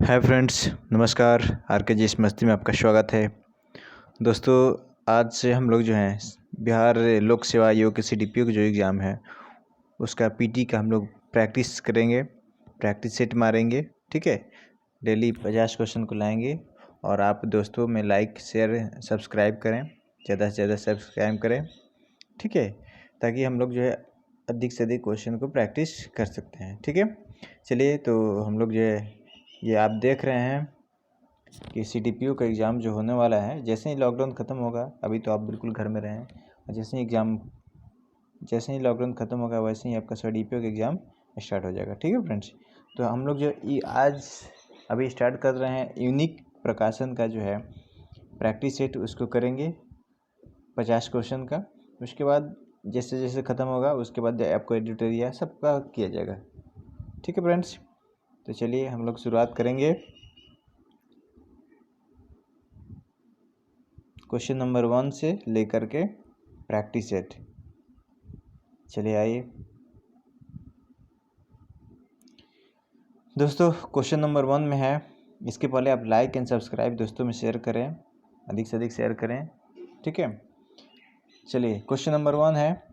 Hi friends, नमस्कार। RKGS मस्ती में आपका स्वागत है। दोस्तों, आज से हम लोग जो हैं बिहार लोक सेवा आयोग के CDPO का जो एग्ज़ाम है उसका PT का हम लोग प्रैक्टिस करेंगे, प्रैक्टिस सेट मारेंगे। ठीक है, डेली 50 क्वेश्चन को लाएंगे और आप दोस्तों में लाइक शेयर सब्सक्राइब करें, ज़्यादा से ज़्यादा सब्सक्राइब करें। ठीक है, ताकि हम लोग जो है अधिक से अधिक क्वेश्चन को प्रैक्टिस कर सकते हैं। ठीक है, चलिए तो हम लोग जो है ये आप देख रहे हैं कि CDPO का एग्ज़ाम जो होने वाला है, जैसे ही लॉकडाउन ख़त्म होगा, अभी तो आप बिल्कुल घर में रहें, और जैसे ही लॉकडाउन ख़त्म होगा वैसे ही आपका CDPO का एग्ज़ाम स्टार्ट हो जाएगा। ठीक है फ्रेंड्स, तो हम लोग जो आज अभी स्टार्ट कर रहे हैं यूनिक प्रकाशन का जो है प्रैक्टिस सेट, उसको करेंगे 50 क्वेश्चन का। उसके बाद जैसे जैसे ख़त्म होगा उसके बाद आपको एडिटोरिया सबका किया जाएगा। ठीक है फ्रेंड्स, तो चलिए हम लोग शुरुआत करेंगे क्वेश्चन नंबर 1 से लेकर के प्रैक्टिस सेट। चलिए आइए दोस्तों, क्वेश्चन नंबर 1 में है। इसके पहले आप लाइक एंड सब्सक्राइब दोस्तों में शेयर करें, अधिक से अधिक शेयर करें। ठीक है, चलिए क्वेश्चन नंबर 1 है,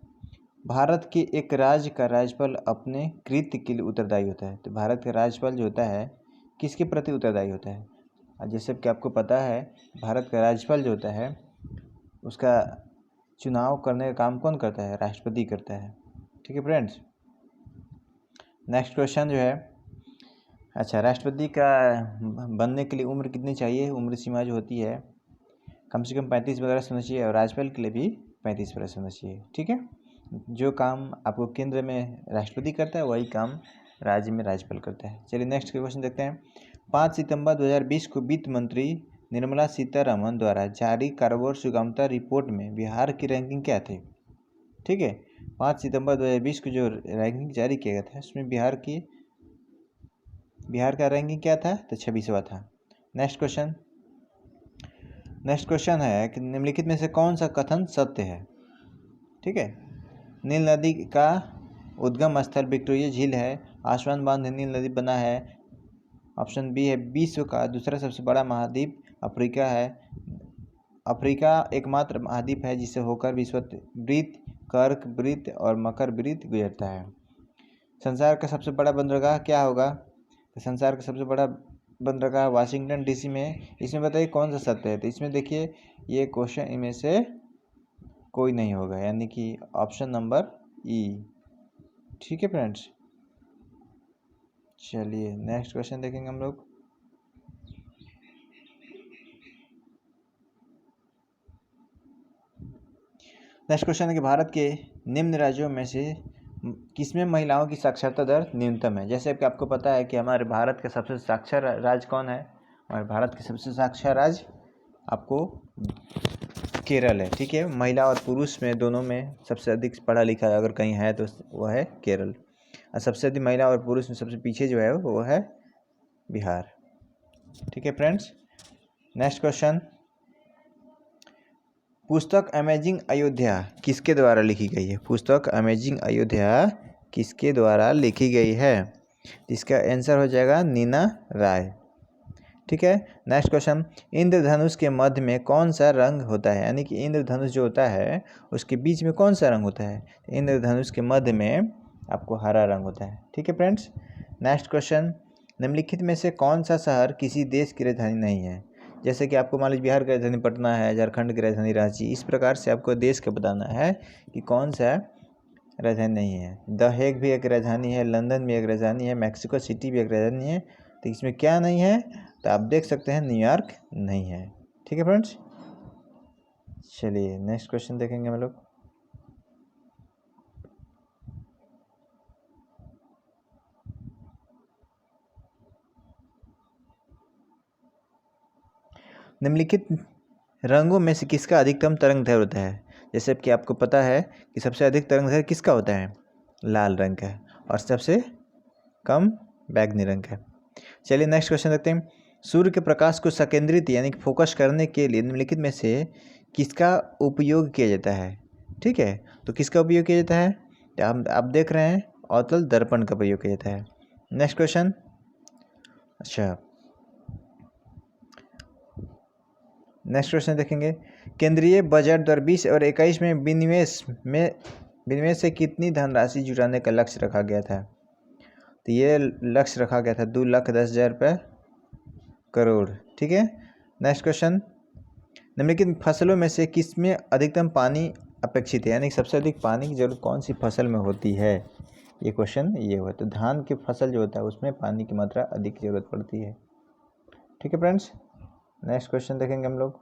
भारत के एक राज्य का राज्यपाल अपने कृत्य के लिए उत्तरदायी होता है। तो भारत का राज्यपाल जो होता है किसके प्रति उत्तरदायी होता है? जैसे कि आपको पता है, भारत का राज्यपाल जो होता है उसका चुनाव करने का काम कौन करता है? राष्ट्रपति करता है। ठीक है फ्रेंड्स, नेक्स्ट क्वेश्चन जो है, अच्छा, राष्ट्रपति का बनने के लिए उम्र कितनी चाहिए? उम्र सीमा जो होती है कम से कम 35 वर्ष होना चाहिए, और राज्यपाल के लिए भी 35 वर्ष होना चाहिए। ठीक है, जो काम आपको केंद्र में राष्ट्रपति करता है वही काम राज्य में राज्यपाल करता है। चलिए नेक्स्ट क्वेश्चन देखते हैं। 5 सितंबर 2020 को वित्त मंत्री निर्मला सीतारमण द्वारा जारी कारोबार सुगमता रिपोर्ट में बिहार की रैंकिंग क्या थी? ठीक है, 5 सितंबर 2020 को जो रैंकिंग जारी किया गया था उसमें बिहार का रैंकिंग क्या था? तो 26वां था। नेक्स्ट क्वेश्चन है कि निम्नलिखित में से कौन सा कथन सत्य है? ठीक है, नील नदी का उद्गम स्थल विक्टोरिया झील है। आसवान बांध नील नदी बना है। ऑप्शन बी है, विश्व का दूसरा सबसे बड़ा महाद्वीप अफ्रीका है। अफ्रीका एकमात्र महाद्वीप है जिसे होकर विषुववृत्त, कर्क वृत्त और मकर वृत्त गुजरता है। संसार का सबसे बड़ा बंदरगाह क्या होगा? तो संसार का सबसे बड़ा बंदरगाह वाशिंगटन DC में। इसमें बताइए कौन सा सत्य है? तो इसमें देखिए ये क्वेश्चन इनमें से कोई नहीं होगा, यानी कि ऑप्शन नंबर E। ठीक है फ्रेंड्स, चलिए नेक्स्ट क्वेश्चन देखेंगे हम लोग। नेक्स्ट क्वेश्चन है कि भारत के निम्न राज्यों में से किसमें महिलाओं की साक्षरता दर न्यूनतम है? जैसे कि आपको पता है कि हमारे भारत का सबसे साक्षर राज्य कौन है? हमारे भारत के सबसे साक्षर राज्य आपको केरल है। ठीक है, महिला और पुरुष में दोनों में सबसे अधिक पढ़ा लिखा अगर कहीं है तो वह है केरल, और सबसे अधिक महिला और पुरुष में सबसे पीछे जो है वो है बिहार। ठीक है फ्रेंड्स, नेक्स्ट क्वेश्चन, पुस्तक अमेजिंग अयोध्या किसके द्वारा लिखी गई है? पुस्तक अमेजिंग अयोध्या किसके द्वारा लिखी गई है? इसका आंसर हो जाएगा नीना राय। ठीक है, नेक्स्ट क्वेश्चन, इंद्रधनुष के मध्य में कौन सा रंग होता है? यानी कि इंद्रधनुष जो होता है उसके बीच में कौन सा रंग होता है? इंद्रधनुष के मध्य में आपको हरा रंग होता है। ठीक है फ्रेंड्स, नेक्स्ट क्वेश्चन, निम्नलिखित में से कौन सा शहर किसी देश की राजधानी नहीं है? जैसे कि आपको मान लीजिए बिहार की राजधानी पटना है, झारखंड की राजधानी रांची, इस प्रकार से आपको देश का बताना है कि कौन सा राजधानी नहीं है। द हेग भी एक राजधानी है, लंदन भी एक राजधानी है, मैक्सिको सिटी भी एक राजधानी है। तो इसमें क्या नहीं है? तो आप देख सकते हैं न्यूयॉर्क नहीं है। ठीक है फ्रेंड्स, चलिए नेक्स्ट क्वेश्चन देखेंगे हम लोग। निम्नलिखित रंगों में से किसका अधिकतम तरंगदैर्घ्य होता है? जैसे कि आपको पता है कि सबसे अधिक तरंगदैर्घ्य किसका होता है? लाल रंग का, और सबसे कम बैगनी रंग का। चलिए नेक्स्ट क्वेश्चन देखते हैं। सूर्य के प्रकाश को संकेंद्रित यानी कि फोकस करने के लिए निम्नलिखित में से किसका उपयोग किया जाता है? ठीक है, तो किसका उपयोग किया जाता है? तो आप देख रहे हैं अवतल दर्पण का प्रयोग किया जाता है। नेक्स्ट क्वेश्चन, अच्छा, नेक्स्ट क्वेश्चन देखेंगे, केंद्रीय बजट 2020 और 2021 में विनिवेश से कितनी धनराशि जुटाने का लक्ष्य रखा गया था? तो ये लक्ष्य रखा गया था 2,10,000 करोड़। ठीक है। नेक्स्ट क्वेश्चन, निम्नलिखित फसलों में से किसमें अधिकतम पानी अपेक्षित है, यानी सबसे अधिक पानी की जरूरत कौन सी फसल में होती है? ये क्वेश्चन ये हुआ। तो धान की फसल जो होता है उसमें पानी की मात्रा अधिक जरूरत पड़ती है। ठीक है फ्रेंड्स। नेक्स्ट क्वेश्चन देखेंगे हम लोग,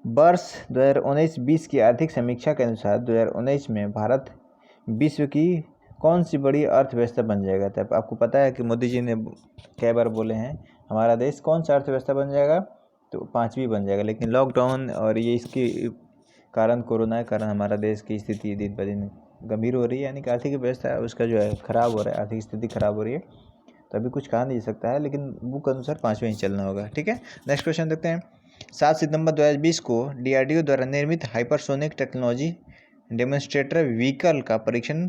वर्ष 2019-20 की आर्थिक समीक्षा के अनुसार 2019 में भारत विश्व की कौन सी बड़ी अर्थव्यवस्था बन जाएगा? तब आपको पता है कि मोदी जी ने कई बार बोले हैं हमारा देश कौन सा अर्थव्यवस्था बन जाएगा, तो 5वीं बन जाएगा। लेकिन लॉकडाउन और ये इसके कारण, कोरोना के कारण हमारा देश की स्थिति दिन ब दिन गंभीर हो रही है, यानी कि आर्थिक व्यवस्था उसका जो है खराब हो रहा है, आर्थिक स्थिति खराब हो रही है। तो अभी कुछ कहा नहीं जा सकता है, लेकिन बुक अनुसार 5वीं ही चलना होगा। ठीक है। नेक्स्ट क्वेश्चन देखते हैं, 7 सितंबर 2020 को DRDO द्वारा निर्मित हाइपरसोनिक टेक्नोलॉजी डेमोन्स्ट्रेटर व्हीकल का परीक्षण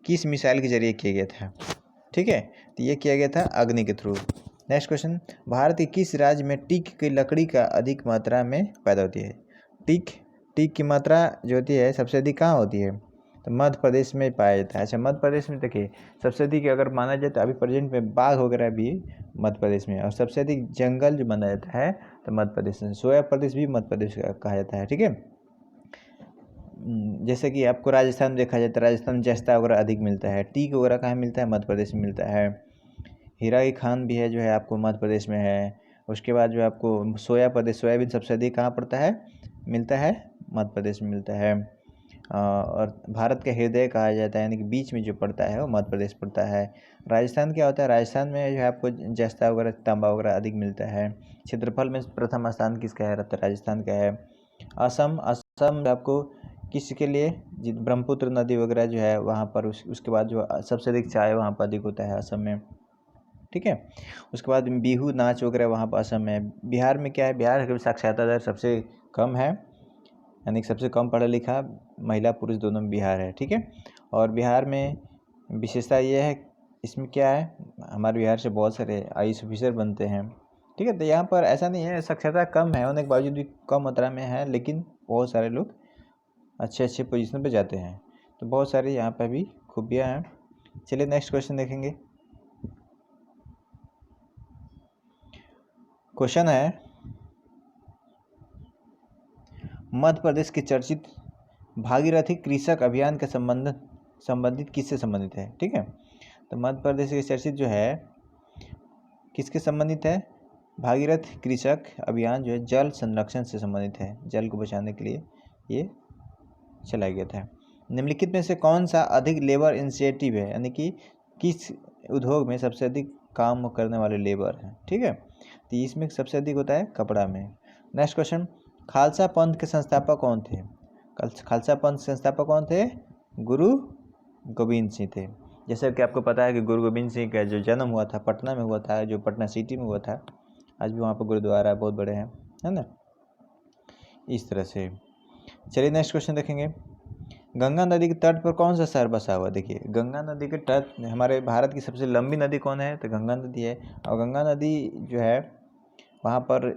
किस मिसाइल के जरिए किया गया था? ठीक है। तो ये किया गया था अग्नि के थ्रू। नेक्स्ट क्वेश्चन, भारत के किस राज्य में टीक की लकड़ी का अधिक मात्रा में पैदा होती है? टीक की मात्रा जो होती है सबसे अधिक कहाँ होती है? तो मध्य प्रदेश में पाया जाता है। अच्छा, मध्य प्रदेश में देखिए सबसे अधिक अगर माना जाए तो अभी प्रेजेंट में बाघ वगैरह भी मध्य प्रदेश में, और सबसे अधिक जंगल जो माना जाता है तो मध्य प्रदेश में, सोया प्रदेश भी मध्य प्रदेश का कहा जाता है। ठीक है। जैसे कि आपको राजस्थान देखा जाए तो राजस्थान में जस्ता वगैरह अधिक मिलता है। टीक वगैरह कहाँ मिलता है? मध्य प्रदेश में मिलता है। हीरा की खान भी है जो है आपको मध्य प्रदेश में है। उसके बाद जो आपको सोयाबीन सबसे अधिक कहाँ पड़ता है? मिलता है मध्य प्रदेश में मिलता है। और भारत का हृदय कहा जाता है, यानी कि बीच में जो पड़ता है वो मध्य प्रदेश पड़ता है। राजस्थान क्या होता है? राजस्थान में जो है आपको जस्ता वगैरह तांबा वगैरह अधिक मिलता है। क्षेत्रफल में प्रथम स्थान किसका है? राजस्थान का है। असम आपको किसके लिए? ब्रह्मपुत्र नदी वगैरह जो है वहाँ पर, उसके बाद जो सबसे अधिक चाय वहाँ पर अधिक होता है असम में। ठीक है। उसके बाद बिहू नाच वगैरह वहाँ पर असम में। बिहार में क्या है? बिहार का साक्षरता दर सबसे कम है, यानी कि सबसे कम पढ़ा लिखा महिला पुरुष दोनों में बिहार है। ठीक है। और बिहार में विशेषता ये है, इसमें क्या है, हमारे बिहार से बहुत सारे IAS ऑफिसर बनते हैं। ठीक है। तो यहाँ पर ऐसा नहीं है, साक्षरता कम है होने के बावजूद भी कम मात्रा में है, लेकिन बहुत सारे लोग अच्छे पोजीशन पे जाते हैं। तो बहुत सारे यहाँ पर भी खूबियाँ हैं। चलिए नेक्स्ट क्वेश्चन देखेंगे। क्वेश्चन है, मध्य प्रदेश के चर्चित भागीरथी कृषक अभियान का संबंधित किससे संबंधित है? ठीक है। तो मध्य प्रदेश के चर्चित जो है किसके संबंधित है? भागीरथ कृषक अभियान जो है जल संरक्षण से संबंधित है। जल को बचाने के लिए ये चलाया गया था। निम्नलिखित में से कौन सा अधिक लेबर इंसेंटिव है, यानी कि किस उद्योग में सबसे अधिक काम करने वाले लेबर हैं? ठीक है। तो इसमें सबसे अधिक होता है कपड़ा में। नेक्स्ट क्वेश्चन, खालसा पंथ के संस्थापक कौन थे? खालसा पंथ संस्थापक कौन थे? गुरु गोविंद सिंह थे। जैसे कि आपको पता है कि गुरु गोविंद सिंह का जो जन्म हुआ था पटना में हुआ था, जो पटना सिटी में हुआ था। आज भी वहाँ पर गुरुद्वारा बहुत बड़े हैं, है ना, इस तरह से। चलिए नेक्स्ट क्वेश्चन देखेंगे, गंगा नदी के तट पर कौन सा शहर बसा हुआ? देखिए गंगा नदी के तट, हमारे भारत की सबसे लंबी नदी कौन है? तो गंगा नदी है। और गंगा नदी जो है वहाँ पर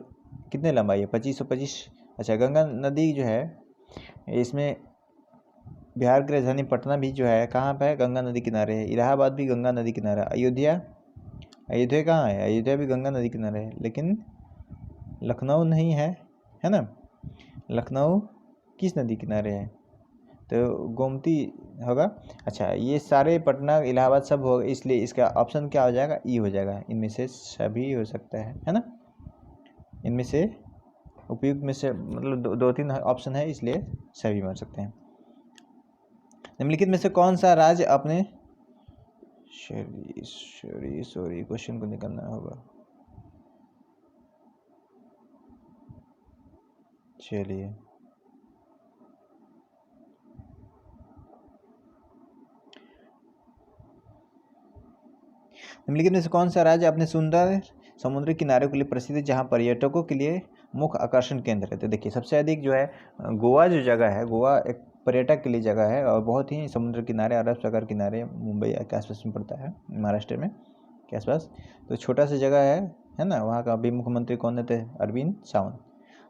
कितने लंबाई है? 2525। अच्छा, गंगा नदी जो है इसमें बिहार की राजधानी पटना भी जो है कहाँ पर है? गंगा नदी किनारे है। इलाहाबाद भी गंगा नदी किनारा। अयोध्या कहाँ है? अयोध्या भी गंगा नदी किनारे है। लेकिन लखनऊ नहीं है, है ना। लखनऊ किस नदी किनारे है? तो गोमती होगा। अच्छा, ये सारे पटना इलाहाबाद सब होगा, इसलिए इसका ऑप्शन क्या हो जाएगा? ई हो जाएगा। इनमें से सभी हो सकता है ना। इनमें से उपयुक्त में से मतलब दो तीन ऑप्शन है, इसलिए सभी मार सकते हैं। निम्नलिखित में से कौन सा राज्य अपने सॉरी क्वेश्चन को निकालना होगा। चलिए निम्नलिखित में से कौन सा राज्य अपने सुंदर समुद्री किनारों के लिए प्रसिद्ध है, जहां पर्यटकों के लिए मुख्य आकर्षण केंद्र है? तो देखिए सबसे अधिक जो है गोवा जो जगह है, गोवा एक पर्यटक के लिए जगह है और बहुत ही समुद्र किनारे, अरब सागर किनारे, मुंबई के आसपास में पड़ता है, महाराष्ट्र में। के आसपास। तो छोटा सा जगह है ना, वहाँ का अभी मुख्यमंत्री कौन थे? अरविंद सावंत।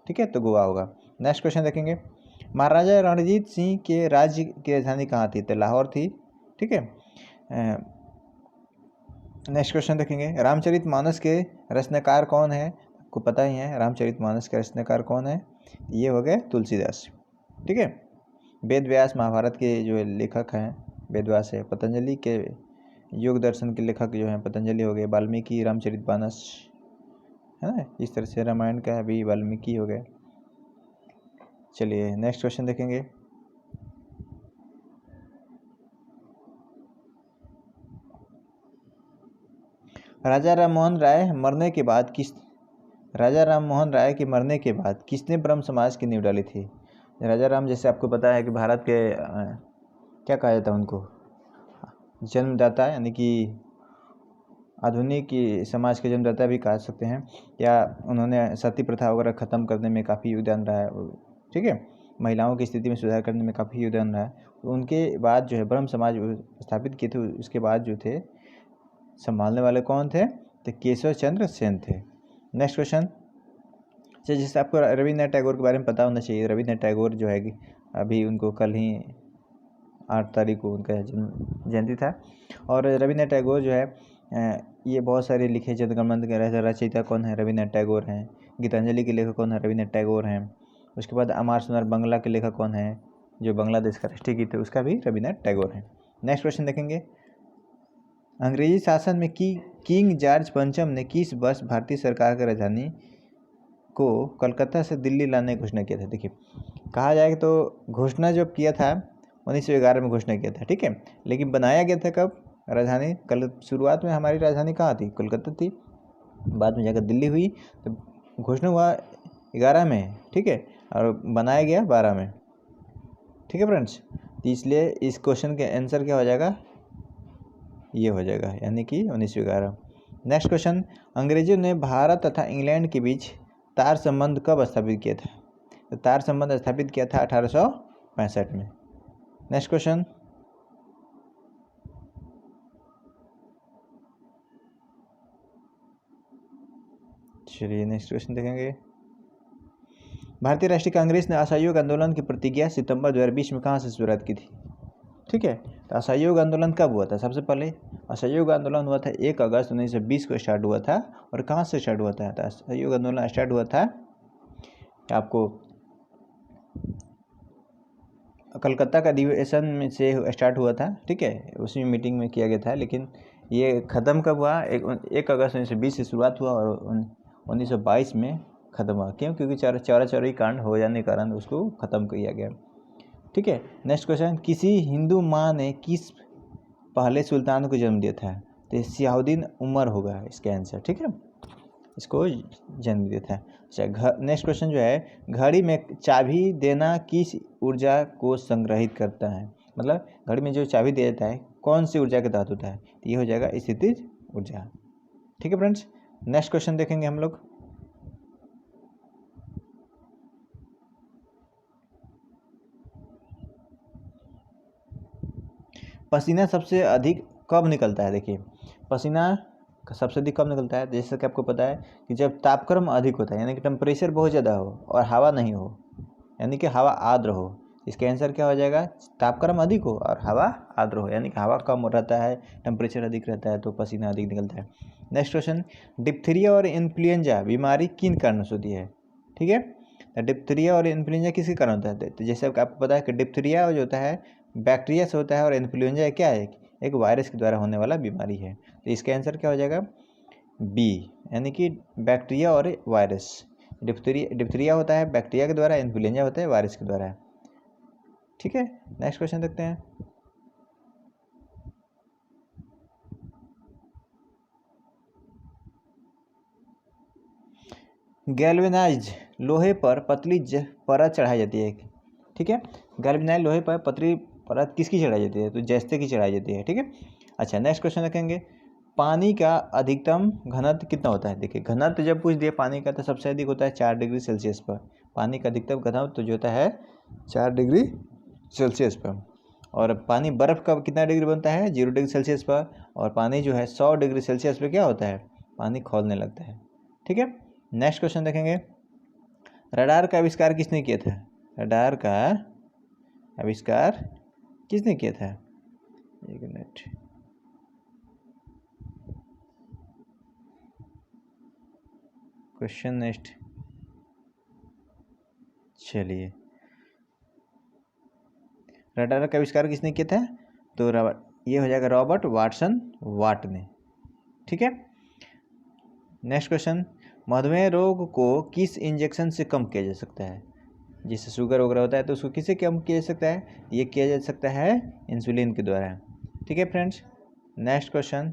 ठीक है, तो गोवा होगा। नेक्स्ट क्वेश्चन देखेंगे, महाराजा रणजीत सिंह के राज्य की राजधानी कहाँ थी? तो लाहौर थी। ठीक है। नेक्स्ट क्वेश्चन देखेंगे, रामचरितमानस के रचनाकार कौन है? आपको पता ही है रामचरितमानस के रचनाकार कौन है, ये हो गए तुलसीदास। ठीक है। वेद व्यास महाभारत के जो लेखक हैं वेद व्यास है। पतंजलि के योग दर्शन के लेखक जो हैं पतंजलि हो गए। वाल्मीकि रामचरितमानस है ना, इस तरह से रामायण का भी वाल्मीकि हो गए। चलिए नेक्स्ट क्वेश्चन देखेंगे, राजा राममोहन राय के मरने के बाद किसने ब्रह्म समाज की नींव डाली थी? राजा राम, जैसे आपको पता है कि भारत के क्या कहा जाता है उनको, जन्मदाता, यानी कि आधुनिक समाज के जन्मदाता भी कह सकते हैं, या उन्होंने सती प्रथा वगैरह ख़त्म करने में काफ़ी योगदान रहा है। ठीक है, महिलाओं की स्थिति में सुधार करने में काफ़ी योगदान रहा है। तो उनके बाद जो है ब्रह्म समाज स्थापित किए थे, उसके बाद जो थे संभालने वाले कौन थे? तो केशव चंद्र सेन थे। नेक्स्ट क्वेश्चन, जैसे आपको रविन्द्रनाथ टैगोर के बारे में पता होना चाहिए। रविन्द्रनाथ टैगोर जो है अभी उनको कल ही 8 तारीख को उनका जन्म जयंती था। और रविन्द्रनाथ टैगोर जो है ये बहुत सारे लिखे जनगण के रचयिता कौन है? रविन्द्रनाथ टैगोर हैं। गीतांजलि के लेखक कौन है? रविन्द्रनाथ टैगोर हैं। उसके बाद अमर सुंदर बंगला के लेखक कौन है? जो बांग्लादेश का राष्ट्रीय गीत है उसका भी रविन्द्रनाथ टैगोर है। नेक्स्ट क्वेश्चन देखेंगे, अंग्रेजी शासन में किंग जॉर्ज पंचम ने किस वर्ष भारतीय सरकार की राजधानी को कलकत्ता से दिल्ली लाने की घोषणा किया था? देखिए, कहा जाए तो घोषणा जो किया था 1911 में घोषणा किया था। ठीक है, लेकिन बनाया गया था कब? राजधानी शुरुआत में हमारी राजधानी कहाँ थी? कलकत्ता थी, बाद में जाकर दिल्ली हुई। तो घोषणा हुआ 11 में, ठीक है, और बनाया गया 12 में। ठीक है फ्रेंड्स, तो इसलिए इस क्वेश्चन का आंसर क्या हो जाएगा? ये हो जाएगा, यानी कि 1911। नेक्स्ट क्वेश्चन, अंग्रेजों ने भारत तथा इंग्लैंड के बीच तार संबंध कब स्थापित किया था? तो तार संबंध स्थापित किया था 1865 में। नेक्स्ट क्वेश्चन, चलिए नेक्स्ट क्वेश्चन देखेंगे, भारतीय राष्ट्रीय कांग्रेस ने असहयोग आंदोलन की प्रतिज्ञा सितंबर 2020 में कहाँ से शुरुआत की थी? ठीक है, तो असहयोग आंदोलन कब हुआ था? सबसे पहले असहयोग आंदोलन हुआ था 1 अगस्त 1920 को स्टार्ट हुआ था। और कहाँ से स्टार्ट हुआ था? तो असहयोग आंदोलन स्टार्ट हुआ था आपको कलकत्ता का अधिवेशन में से स्टार्ट हुआ था। ठीक है, उसी मीटिंग में किया गया था, लेकिन ये ख़त्म कब हुआ? 1 अगस्त 1920 से शुरुआत हुआ और 1922 में ख़त्म हुआ। क्यों? क्योंकि चौरा कांड हो जाने के कारण उसको ख़त्म किया गया। ठीक है, नेक्स्ट क्वेश्चन, किसी हिंदू माँ ने किस पहले सुल्तान को जन्म दिया था? तो सियाउद्दीन उमर होगा इसका आंसर। ठीक है, इसको जन्म दिया था। अच्छा, नेक्स्ट क्वेश्चन जो है, घड़ी में चाबी देना किस ऊर्जा को संग्रहित करता है? मतलब घड़ी में जो चाबी दिया जाता है कौन सी ऊर्जा के तहत होता है? तो ये हो जाएगा स्थितिज ऊर्जा। ठीक है फ्रेंड्स, नेक्स्ट क्वेश्चन देखेंगे हम लोग, पसीना सबसे अधिक कब निकलता है? देखिए, पसीना सबसे अधिक कब निकलता है? जैसे कि आपको पता है कि जब तापक्रम अधिक होता है, यानी कि टेम्परेचर बहुत ज़्यादा हो और हवा नहीं हो, यानी कि हवा आर्द्र हो। इसका आंसर क्या हो जाएगा? तापक्रम अधिक हो और हवा आर्द्र हो, यानी कि हवा कम रहता है, टेम्परेचर अधिक रहता है, तो पसीना अधिक निकलता है। नेक्स्ट क्वेश्चन, डिप्थीरिया और इन्फ्लुएंजा बीमारी किन कारणों से होती है? ठीक है, डिप्थीरिया और इन्फ्लुएंजा किसके कारण होता है? तो जैसे आपको पता है कि डिप्थीरिया जो होता है बैक्टीरिया से होता है और इन्फ्लुएंजा क्या है? एक वायरस के द्वारा होने वाला बीमारी है। तो इसका आंसर क्या हो जाएगा? बी, यानी कि बैक्टीरिया और वायरस। डिप्थीरिया होता है बैक्टीरिया के द्वारा, इन्फ्लुएंजा होता है वायरस के द्वारा। ठीक है, नेक्स्ट क्वेश्चन देखते हैं, गैल्वेनाइज्ड लोहे पर पतली परत चढ़ाई जाती है। ठीक है, गैल्वेनाइज्ड लोहे पर पतली परत किसकी चढ़ाई जाती है? तो जस्ते की चढ़ाई जाती है। ठीक है, अच्छा नेक्स्ट क्वेश्चन देखेंगे, पानी का अधिकतम घनत्व कितना होता है? देखिए, घनत्व जब पूछ दिया पानी का तो सबसे अधिक होता है 4 डिग्री सेल्सियस पर। पानी का अधिकतम घनत्व तो जो होता है 4 डिग्री सेल्सियस पर। और पानी बर्फ़ का कितना डिग्री बनता है, 0 डिग्री सेल्सियस पर, और पानी जो है 100 डिग्री सेल्सियस पे क्या होता है, पानी खौलने लगता है। ठीक है, नेक्स्ट क्वेश्चन देखेंगे, रडार का आविष्कार किसने किया था? रडार का आविष्कार किसने किया था? एक मिनट, क्वेश्चन नेक्स्ट। चलिए, रडार का आविष्कार किसने किया था? तो ये हो जाएगा रॉबर्ट वाटसन वाट ने। ठीक है, नेक्स्ट क्वेश्चन, मधुमेह रोग को किस इंजेक्शन से कम किया जा सकता है? जैसे शुगर वगैरह होता है तो उसको किससे कम किया जा सकता है? ये किया जा सकता है इंसुलिन के द्वारा। ठीक है friends, next question,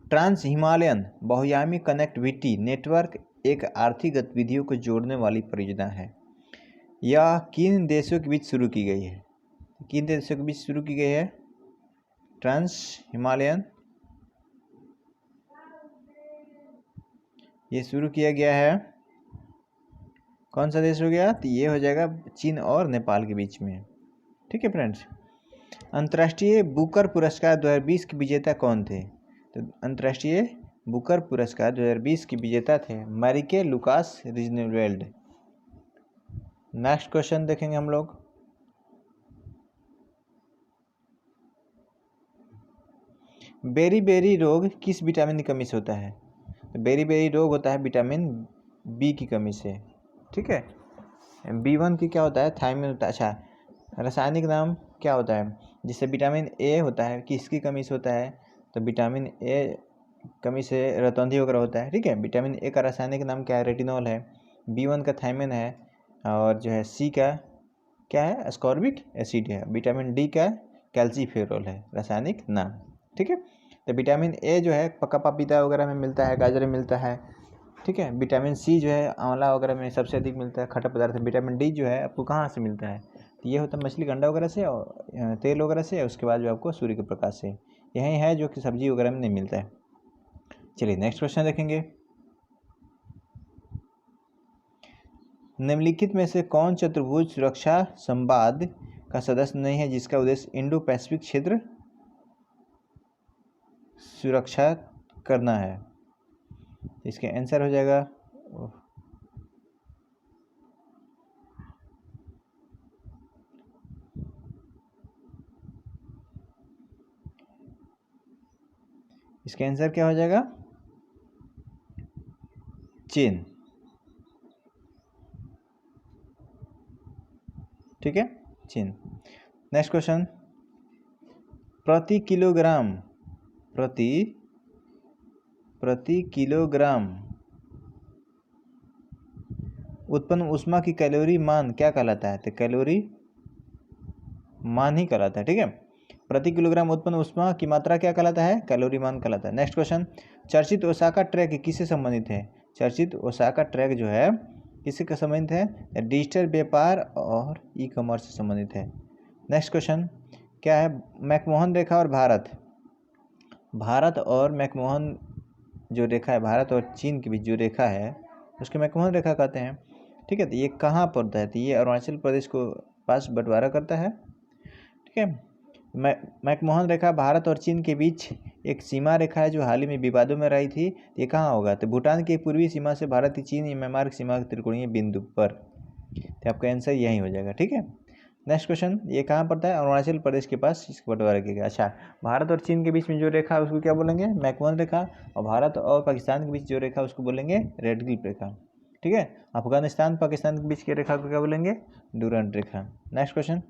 trans Himalayan बहुयामी कनेक्टिविटी नेटवर्क एक आर्थिक गतिविधियों को जोड़ने वाली परियोजना है। यह किन देशों के बीच शुरू की गई है? किन देशों के बीच शुरू की गई है ट्रांस हिमालयन? ये शुरू किया गया है, कौन सा देश हो गया? तो ये हो जाएगा चीन और नेपाल के बीच में। ठीक है फ्रेंड्स, अंतर्राष्ट्रीय बुकर पुरस्कार 2020 के विजेता कौन थे? तो अंतर्राष्ट्रीय बुकर पुरस्कार 2020 के विजेता थे मैरिके लुकास रिजनवेल्ड। नेक्स्ट क्वेश्चन देखेंगे हम लोग, बेरी रोग किस विटामिन की कमी से होता है? तो बेरी रोग होता है विटामिन बी की कमी से। ठीक है, B1 की क्या होता है, थायमिन होता है। अच्छा, रासायनिक नाम क्या होता है जिससे विटामिन ए होता है, किसकी कमी से होता है? तो विटामिन ए कमी से रतौंधी वगैरह होता है। ठीक है, विटामिन ए का रासायनिक नाम क्या है? रेटिनॉल है। B1 का थायमिन है, और जो है सी का क्या है? एस्कॉर्बिक एसिड है। विटामिन डी का कैल्सीफेरॉल है रासायनिक नाम। ठीक है, तो विटामिन ए जो है पका पपीता वगैरह में मिलता है, गाजर में मिलता है। ठीक है, विटामिन सी जो है आंवला वगैरह में सबसे अधिक मिलता है, खट्टा पदार्थ। विटामिन डी जो है आपको कहाँ से मिलता है? तो ये होता है मछली, अंडा वगैरह से, और तेल वगैरह से, उसके बाद जो आपको सूर्य के प्रकाश से। यही है जो कि सब्जी वगैरह में नहीं मिलता है। चलिए नेक्स्ट क्वेश्चन देखेंगे, निम्नलिखित में से कौन चतुर्भुज सुरक्षा संवाद का सदस्य नहीं है जिसका उद्देश्य इंडो पैसिफिक क्षेत्र सुरक्षा करना है? इसके आंसर हो जाएगा इसका आंसर क्या हो जाएगा? चीन। ठीक है, चीन। नेक्स्ट क्वेश्चन, प्रति किलोग्राम उत्पन्न ऊष्मा की कैलोरी मान क्या कहलाता है? तो कैलोरी मान ही कहलाता है। ठीक है, प्रति किलोग्राम उत्पन्न ऊष्मा की मात्रा क्या कहलाता है? कैलोरी मान कहलाता है। नेक्स्ट क्वेश्चन, चर्चित ओसाका ट्रैक किससे संबंधित है? चर्चित ओसाका ट्रैक जो है किससे संबंधित है? डिजिटल व्यापार और ई कॉमर्स से संबंधित है। नेक्स्ट क्वेश्चन क्या है? मैकमोहन रेखा और भारत और मैकमोहन जो रेखा है, भारत और चीन के बीच जो रेखा है उसके मैकमोहन रेखा कहते हैं। ठीक है, तो ये कहाँ पड़ता है? तो ये अरुणाचल प्रदेश को पास बंटवारा करता है। ठीक है, मैकमोहन रेखा भारत और चीन के बीच एक सीमा रेखा है जो हाल ही में विवादों में रही थी। ये कहाँ होगा? तो भूटान की पूर्वी सीमा से भारत चीन म्यांमार सीमा के त्रिकोणीय बिंदु पर। तो आपका आंसर यही हो जाएगा। ठीक है, नेक्स्ट क्वेश्चन, ये कहाँ पड़ता है? अरुणाचल प्रदेश के पास इसको बंटवारा किया गया। अच्छा, भारत और चीन के बीच में जो रेखा है उसको क्या बोलेंगे? मैकमोहन रेखा। और भारत और पाकिस्तान के बीच जो रेखा उसको बोलेंगे रेड क्लिफ रेखा। ठीक है, अफगानिस्तान पाकिस्तान के बीच की रेखा को क्या बोलेंगे? डूरांड रेखा। नेक्स्ट क्वेश्चन,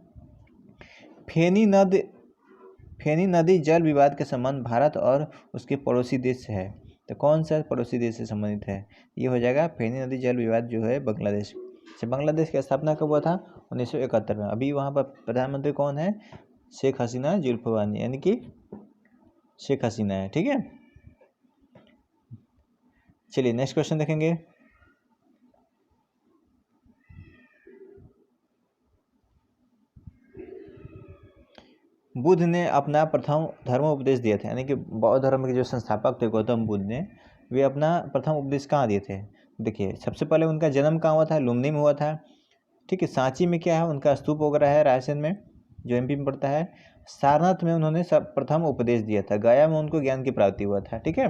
फेनी नदी जल विवाद का संबंध भारत और उसके पड़ोसी देश से है। तो कौन सा पड़ोसी देश से संबंधित है? ये हो जाएगा फेनी नदी जल विवाद जो है बांग्लादेश। बांग्लादेश की स्थापना कब हुआ था? 1971 में। अभी वहाँ पर प्रधानमंत्री कौन है? शेख हसीना जुल्फवानी, यानी कि शेख हसीना है। ठीक है, चलिए नेक्स्ट क्वेश्चन देखेंगे, बुद्ध ने अपना प्रथम धर्मोपदेश दिया था, यानी कि बौद्ध धर्म के जो संस्थापक थे गौतम बुद्ध ने, वे अपना प्रथम उपदेश कहाँ दिए थे? देखिए सबसे पहले उनका जन्म कहाँ हुआ था, लुम्बिनी में हुआ था। ठीक है, सांची में क्या है, उनका स्तूप वगैरह है रायसेन में, जो एमपी में पड़ता है। सारनाथ में उन्होंने सब प्रथम उपदेश दिया था। गया में उनको ज्ञान की प्राप्ति हुआ था। ठीक है,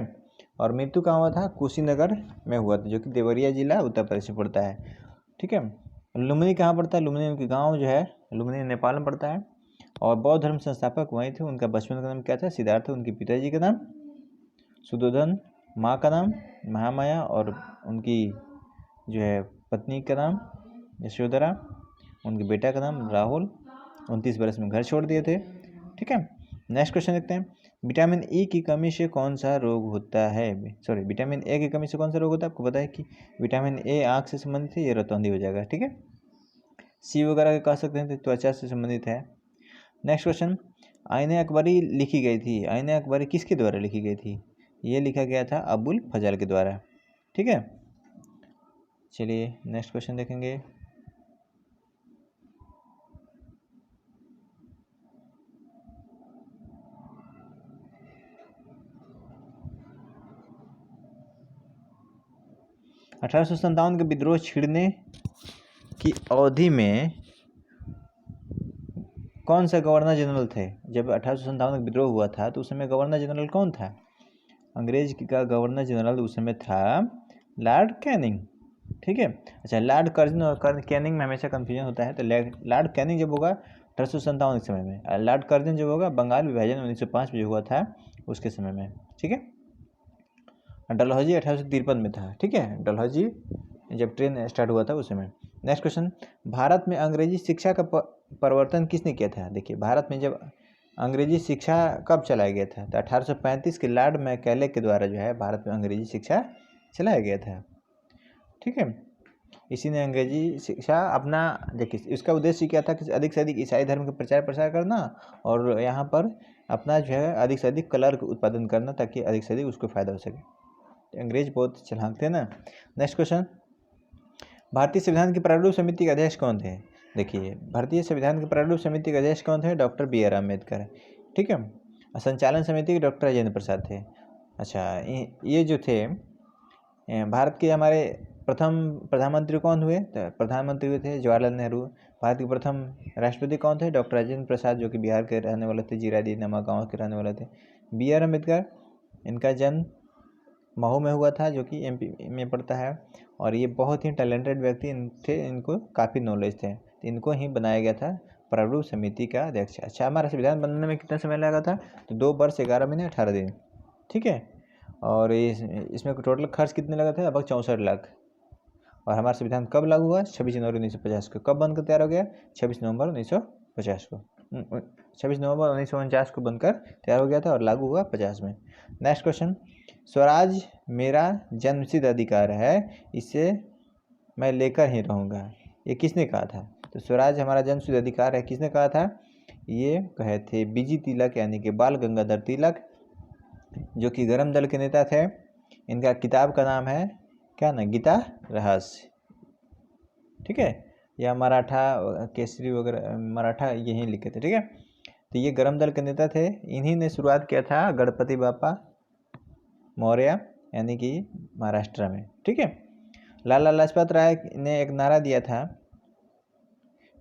और मृत्यु कहाँ हुआ था, कुशीनगर में हुआ था, जो कि देवरिया जिला उत्तर प्रदेश में पड़ता है। ठीक है, लुम्बिनी कहाँ पड़ता है, लुम्बिनी उनके गाँव जो है, लुम्बिनी नेपाल में पड़ता है। और बौद्ध धर्म संस्थापक वहीं थे। उनका बचपन का नाम क्या था, सिद्धार्थ। उनके पिताजी का नाम सुदोधन, माँ का नाम महामाया, और उनकी जो है पत्नी का नाम यशोधरा, उनके बेटा का नाम राहुल। 29 वर्ष में घर छोड़ दिए थे। ठीक है, नेक्स्ट क्वेश्चन देखते हैं। विटामिन ई की कमी से कौन सा रोग होता है, सॉरी विटामिन ए की कमी से कौन सा रोग होता है। आपको पता है कि विटामिन ए आँख से संबंधित है, ये रतौंधी हो जाएगा। ठीक है, सी वगैरह कह सकते हैं, तो त्वचा से संबंधित है। नेक्स्ट क्वेश्चन, आईने अकबरी लिखी गई थी, आईने अकबरी किसके द्वारा लिखी गई थी। ये लिखा गया था अबुल फजल के द्वारा। ठीक है, चलिए नेक्स्ट क्वेश्चन देखेंगे। $1857 के विद्रोह छिड़ने की अवधि में कौन सा गवर्नर जनरल थे। जब 1857 का विद्रोह हुआ था तो उस समय गवर्नर जनरल कौन था, अंग्रेज का गवर्नर जनरल उस समय था लॉर्ड कैनिंग। ठीक है, अच्छा लॉर्ड कर्जन और कैनिंग में हमेशा कन्फ्यूजन होता है। तो लॉर्ड कैनिंग जब होगा 1857 के समय में, लॉर्ड कर्जन जब होगा बंगाल विभाजन 1905 में हुआ था उसके समय में। ठीक है, डलहौजी 1853 में था। ठीक है, डलहौजी जब ट्रेन स्टार्ट हुआ था उस समय। नेक्स्ट क्वेश्चन, भारत में अंग्रेजी शिक्षा का परिवर्तन किसने किया था। देखिए भारत में जब अंग्रेजी शिक्षा कब चलाया गया था, तो 1835 के लॉर्ड मैकेले के द्वारा जो है भारत में अंग्रेजी शिक्षा चलाया गया था। ठीक है, इसी ने अंग्रेजी शिक्षा अपना, देखिए इसका उद्देश्य क्या था कि अधिक से अधिक ईसाई धर्म का प्रचार प्रसार करना, और यहाँ पर अपना जो है अधिक से अधिक कलर का उत्पादन करना, ताकि अधिक से अधिक उसको फायदा हो सके। अंग्रेज बहुत चालाक थे ना। नेक्स्ट क्वेश्चन, भारतीय संविधान की प्रारूप समिति के अध्यक्ष कौन थे। देखिए भारतीय संविधान की प्रारूप समिति के अध्यक्ष कौन थे, डॉक्टर BR अम्बेडकर। ठीक है, संचालन समिति के डॉक्टर राजेंद्र प्रसाद थे। अच्छा ये जो थे भारत के हमारे प्रथम प्रधानमंत्री कौन हुए, तो प्रधानमंत्री हुए थे जवाहरलाल नेहरू। भारत के प्रथम राष्ट्रपति कौन थे, डॉक्टर राजेंद्र प्रसाद, जो कि बिहार के रहने वाले थे, जीरादी नमा गाँव के रहने वाले थे। BR अम्बेडकर, इनका जन्म महू में हुआ था, जो कि MP में पड़ता है, और ये बहुत ही टैलेंटेड व्यक्ति थे, इनको काफ़ी नॉलेज थे। तो इनको ही बनाया गया था प्रारूप समिति का अध्यक्ष। अच्छा हमारा संविधान बनने में कितना समय लगा था, तो 2 वर्ष 11 महीने 18 दिन। ठीक है, और इसमें टोटल खर्च कितने लगा था, लगभग 64 लाख। और हमारा संविधान कब लागू हुआ, 26 जनवरी 1950 को। कब बनकर तैयार हो गया, 26 नवंबर 1950 को। 26 नवंबर 1949 को बनकर तैयार हो गया था और लागू हुआ 50 में। नेक्स्ट क्वेश्चन, स्वराज मेरा जन्मसिद्ध अधिकार है, इसे मैं लेकर ही रहूँगा, ये किसने कहा था। तो स्वराज हमारा जन्मसिद्ध अधिकार है, किसने कहा था, ये कहे थे BG तिलक, यानी कि बाल गंगाधर तिलक, जो कि गरम दल के नेता थे। इनका किताब का नाम है क्या ना, गीता रहस्य। ठीक है, या मराठा केसरी वगैरह, मराठा यही लिखे थे। ठीक है, तो ये गरम दल के नेता थे, इन्हीं ने शुरुआत किया था गणपति बापा मौर्य, यानी कि महाराष्ट्र में। ठीक है, लाला लाजपत राय ने एक नारा दिया था,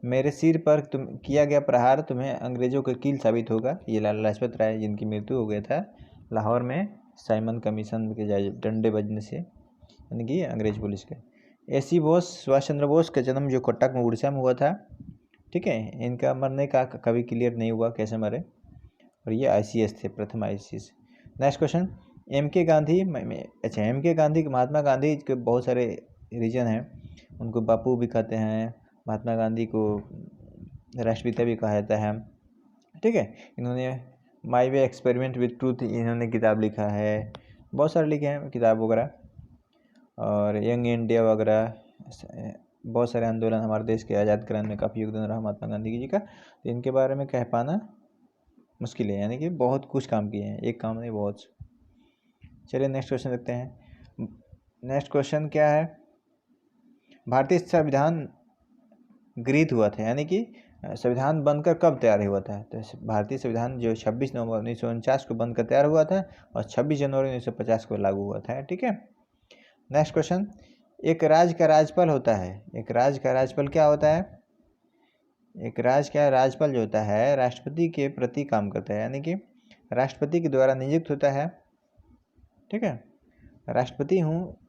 मेरे सिर पर तुम किया गया प्रहार तुम्हें अंग्रेजों का कील साबित होगा। ये लाला लाजपत राय जिनकी मृत्यु हो गया था लाहौर में साइमन कमीशन के डंडे बजने से, यानी कि अंग्रेज पुलिस के। AC बोस, सुभाष चंद्र बोस का जन्म जो कटक में उड़ीसा में हुआ था। ठीक है, इनका मरने का कभी क्लियर नहीं हुआ कैसे मरे, और ये ICS थे, प्रथम ICS। Next question, MK Gandhi, अच्छा MK गांधी, महात्मा गांधी के बहुत सारे रीजन हैं, उनको बापू भी कहते हैं, महात्मा गांधी को राष्ट्रपिता भी कहा जाता है। ठीक है, इन्होंने माई वे एक्सपेरिमेंट विद ट्रूथ इन्होंने किताब लिखा है, बहुत सारे लिखे हैं किताब वगैरह, और यंग इंडिया वगैरह, बहुत सारे आंदोलन हमारे देश के आज़ाद कराने में काफ़ी योगदान रहा महात्मा गांधी जी का। तो इनके बारे में कह पाना मुश्किल है, यानी कि बहुत कुछ काम किए हैं, एक काम नहीं बहुत। चलिए नेक्स्ट क्वेश्चन देखते हैं। नेक्स्ट क्वेश्चन क्या है, भारतीय संविधान गृहीत हुआ था, यानी कि संविधान बनकर कब तैयार हुआ था। तो भारतीय संविधान जो 26 नवंबर 1949 को बनकर तैयार हुआ था, और 26 जनवरी 1950 को लागू हुआ था। ठीक है, नेक्स्ट क्वेश्चन, एक राज्य का राज्यपाल होता है, एक राज्य का राज्यपाल क्या होता है? एक राज्य का राज्यपाल जो होता है राष्ट्रपति के प्रति काम करता है, यानी कि राष्ट्रपति के द्वारा नियुक्त होता है। ठीक है, राष्ट्रपति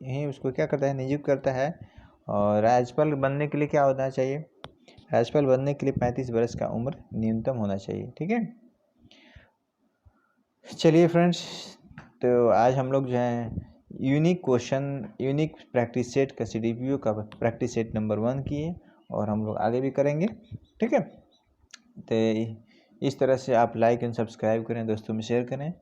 ही उसको क्या करता है, नियुक्त करता है। और राज्यपाल बनने के लिए क्या होना चाहिए? राज्यपाल बनने के लिए 35 वर्ष का उम्र न्यूनतम होना चाहिए। ठीक है, चलिए फ्रेंड्स, तो आज हम लोग जो है यूनिक प्रैक्टिस सेट का CDPO का प्रैक्टिस सेट नंबर 1 किए, और हम लोग आगे भी करेंगे। ठीक है, तो इस तरह से आप लाइक एंड सब्सक्राइब करें, दोस्तों में शेयर करें।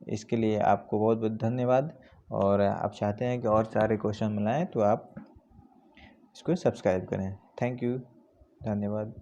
इसके लिए आपको बहुत बहुत धन्यवाद। और आप चाहते हैं कि और सारे क्वेश्चन बनाएं तो आप इसको सब्सक्राइब करें। थैंक यू, धन्यवाद।